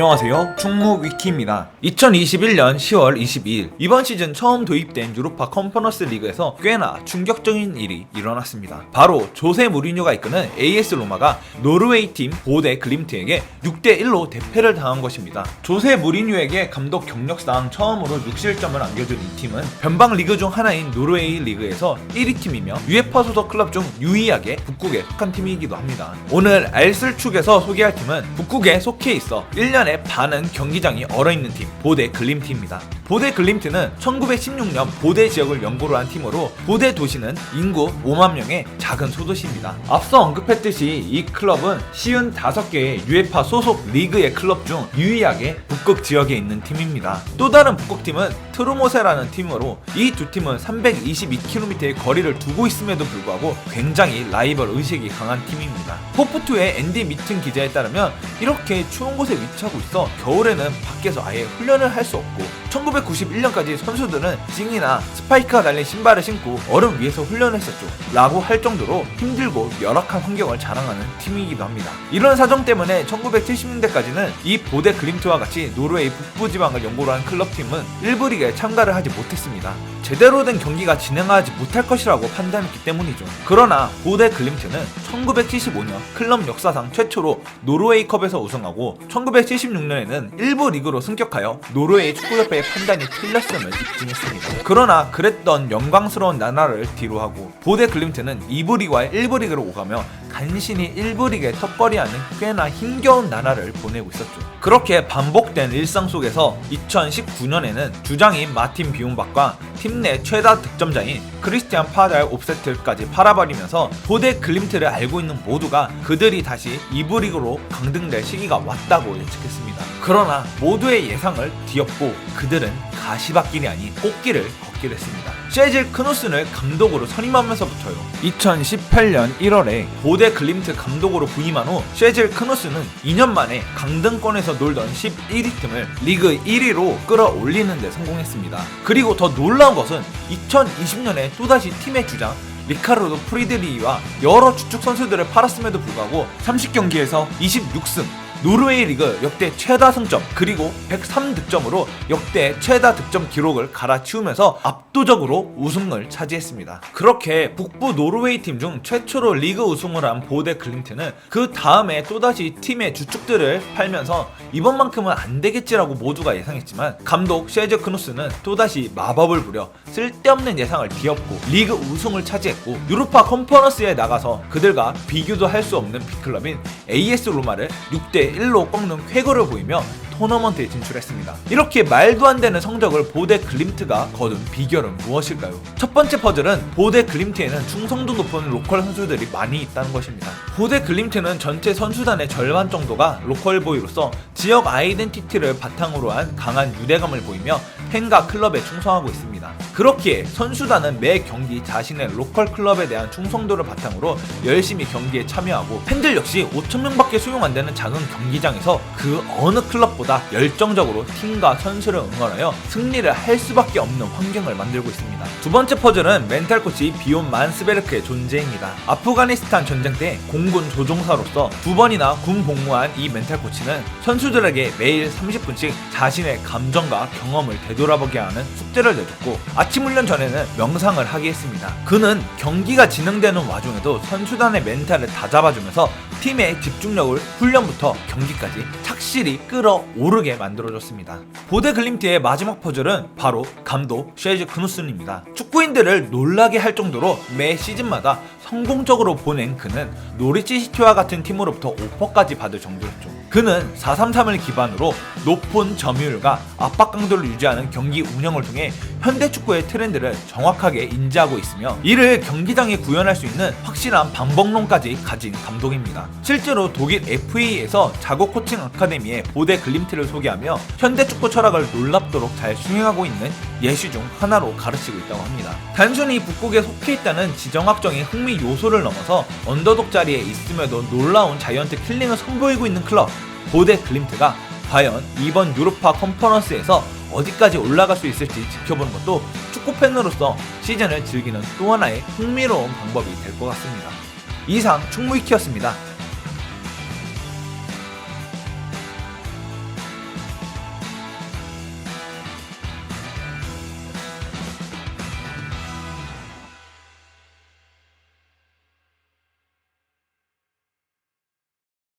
안녕하세요, 충무위키입니다. 2021년 10월 22일 이번 시즌 처음 도입된 유로파 컨퍼런스 리그에서 꽤나 충격적인 일이 일어났습니다. 바로 조세 무리뉴가 이끄는 AS 로마가 노르웨이 팀 보데 글림트에게 6대1로 대패를 당한 것입니다. 조세 무리뉴에게 감독 경력상 처음으로 6실점을 안겨준 이 팀은 변방 리그 중 하나인 노르웨이 리그에서 1위 팀이며 UEFA 소속 클럽 중 유일하게 북극에 속한 팀이기도 합니다. 오늘 알쓸축에서 소개할 팀은 북극에 속해 있어 1년에 반은 경기장이 얼어있는 팀 보데 글림트입니다. 보데 글림트는 1916년 보데 지역을 연고로 한 팀으로 보데 도시는 인구 5만 명의 작은 소도시입니다. 앞서 언급했듯이 이 클럽은 55개의 UEFA 소속 리그의 클럽 중 유일하게 북극 지역에 있는 팀입니다. 또 다른 북극팀은 트루모세라는 팀으로 이 두 팀은 322km의 거리를 두고 있음에도 불구하고 굉장히 라이벌 의식이 강한 팀입니다. 포프2의 앤디 미튼 기자에 따르면 이렇게 추운 곳에 위치하고 있어 겨울에는 밖에서 아예 훈련을 할 수 없고 1991년까지 선수들은 징이나 스파이크가 달린 신발을 신고 얼음 위에서 훈련을 했었죠 라고 할 정도로 힘들고 열악한 환경을 자랑하는 팀이기도 합니다. 이런 사정 때문에 1970년대까지는 이 보데 글림트와 같이 노르웨이 북부지방을 연고로 한 클럽팀은 1부 리그에 참가를 하지 못했습니다. 제대로 된 경기가 진행하지 못할 것이라고 판단했기 때문이죠. 그러나 보데 글림트는 1975년 클럽 역사상 최초로 노르웨이컵에서 우승하고 1976년에는 1부 리그로 승격하여 노르웨이 축구협회의 판단이 틀렸음을 입증했습니다. 그러나 그랬던 영광스러운 나날을 뒤로하고 보데 글림트는 2부 리그와 1부 리그로 오가며 간신히 1부 리그의 턱걸이하는 꽤나 힘겨운 나날을 보내고 있었죠. 그렇게 반복된 일상 속에서 2019년에는 주장인 마틴 비움박과 팀 내 최다 득점자인 크리스티안 파달 옵세트까지 팔아버리면서 보데 글림트를 알고 있는 모두가 그들이 다시 2부 리그로 강등될 시기가 왔다고 예측했습니다. 그러나 모두의 예상을 뒤엎고 그들은 가시밭길이 아닌 꽃길을 걷게 됐습니다. 셰질 크누슨을 감독으로 선임하면서부터요. 2018년 1월에 보데 글림트 감독으로 부임한 후 셰질 크누슨은 2년 만에 강등권에서 놀던 11위 팀을 리그 1위로 끌어올리는 데 성공했습니다. 그리고 더 놀라운 것은 2020년에 또다시 팀의 주장 리카르도 프리드리히와 여러 주축 선수들을 팔았음에도 불구하고 30경기에서 26승, 노르웨이 리그 역대 최다 승점 그리고 103득점으로 역대 최다 득점 기록을 갈아치우면서 압도적으로 우승을 차지했습니다. 그렇게 북부 노르웨이 팀 중 최초로 리그 우승을 한 보데 글림트는 그 다음에 또다시 팀의 주축들을 팔면서 이번만큼은 안 되겠지라고 모두가 예상했지만 감독 셰저 크누스는 또다시 마법을 부려 쓸데없는 예상을 뒤엎고 리그 우승을 차지했고 유로파 컨퍼런스에 나가서 그들과 비교도 할 수 없는 빅클럽인 AS 로마를 6대1로 꺾는 쾌거를 보이며 토너먼트에 진출했습니다. 이렇게 말도 안 되는 성적을 보데 글림트가 거둔 비결은 무엇일까요? 첫 번째 퍼즐은 보데 글림트에는 충성도 높은 로컬 선수들이 많이 있다는 것입니다. 보데 글림트는 전체 선수단의 절반 정도가 로컬 보이로서 지역 아이덴티티를 바탕으로 한 강한 유대감을 보이며 팬과 클럽에 충성하고 있습니다. 그렇기에 선수단은 매 경기 자신의 로컬 클럽에 대한 충성도를 바탕으로 열심히 경기에 참여하고 팬들 역시 5,000명밖에 수용 안 되는 작은 경기장에서 그 어느 클럽보다 열정적으로 팀과 선수를 응원하여 승리를 할 수밖에 없는 환경을 만들고 있습니다. 두 번째 퍼즐은 멘탈 코치 비온 만스베르크의 존재입니다. 아프가니스탄 전쟁 때 공군 조종사로서 2번이나 군 복무한 이 멘탈 코치는 선수들에게 매일 30분씩 자신의 감정과 경험을 되돌아보게 하는 숙제를 내줬고 아침 훈련 전에는 명상을 하게 했습니다. 그는 경기가 진행되는 와중에도 선수단의 멘탈을 다잡아주면서 팀의 집중력을 훈련부터 경기까지 착실히 끌어오르게 만들어줬습니다. 보데 글림트의 마지막 퍼즐은 바로 감독 셰즈 크누슨입니다. 축구인들을 놀라게 할 정도로 매 시즌마다 성공적으로 보낸 그는 노리치 시티와 같은 팀으로부터 오퍼까지 받을 정도였죠. 그는 4-3-3을 기반으로 높은 점유율과 압박 강도를 유지하는 경기 운영을 통해 현대 축구의 트렌드를 정확하게 인지하고 있으며 이를 경기장에 구현할 수 있는 확실한 방법론까지 가진 감독입니다. 실제로 독일 FA에서 자국 코칭 아카데미의 보데 글림트를 소개하며 현대 축구 철학을 놀랍도록 잘 수행하고 있는 예시 중 하나로 가르치고 있다고 합니다. 단순히 북극에 속해 있다는 지정학적인 흥미 요소를 넘어서 언더독 자리에 있음에도 놀라운 자이언트 킬링을 선보이고 있는 클럽 보데 글림트가 과연 이번 유로파 컨퍼런스에서 어디까지 올라갈 수 있을지 지켜보는 것도 축구팬으로서 시즌을 즐기는 또 하나의 흥미로운 방법이 될 것 같습니다. 이상 충무위키였습니다.